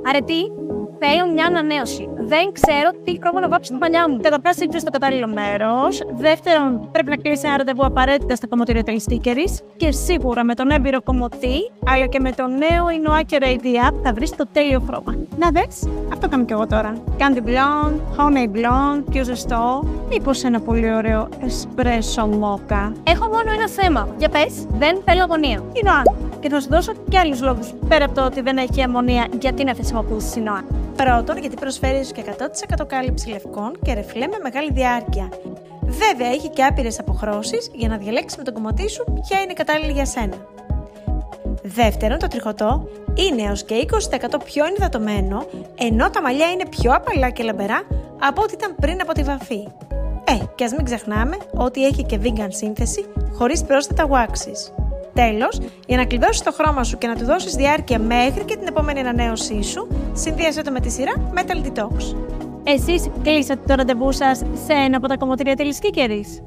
Αρετή, θέλω μια ανανέωση. Δεν ξέρω τι χρώμα να βάψω στα μαλλιά μου. Καταρχάς, ήρθε στο κατάλληλο μέρος. Δεύτερον, πρέπει να κλείσει ένα ραντεβού απαραίτητα στα κομμωτήρια Τελιστίκερης. Και σίγουρα με τον έμπειρο κομμωτή, αλλά και με το νέο Inoake Radio App θα βρεις το τέλειο χρώμα. Να δες, αυτό κάνω κι εγώ τώρα. Candy Blonde, Honey Blonde, πιο ζεστό. Μήπως ένα πολύ ωραίο espresso mocha. Έχω μόνο ένα θέμα. Για πες, δεν θέλω αμμονία. Inoa. Και θα σου δώσω και άλλους λόγους. Πέρα από το ότι δεν έχει αμμονία, γιατί να χρησιμοποιήσεις Inoa. Πρώτον, γιατί προσφέρει και 100% κάλυψη λευκών και ρεφλέ με μεγάλη διάρκεια. Βέβαια, έχει και άπειρες αποχρώσεις για να διαλέξεις με τον κομμωτή σου ποια είναι κατάλληλη για σένα. Δεύτερον, το τριχωτό είναι έως και 20% πιο ενυδατωμένο, ενώ τα μαλλιά είναι πιο απαλά και λαμπερά από ό,τι ήταν πριν από τη βαφή. Και ας μην ξεχνάμε ότι έχει και vegan σύνθεση χωρίς πρόσθετα waxes. Τέλος, για να κλειδώσεις το χρώμα σου και να του δώσεις διάρκεια μέχρι και την επόμενη ανανέωσή σου, συνδύασέ το με τη σειρά Metal Detox. Εσείς κλείσατε το ραντεβού σας σε ένα από τα κομμωτήρια Τελιστίκερης.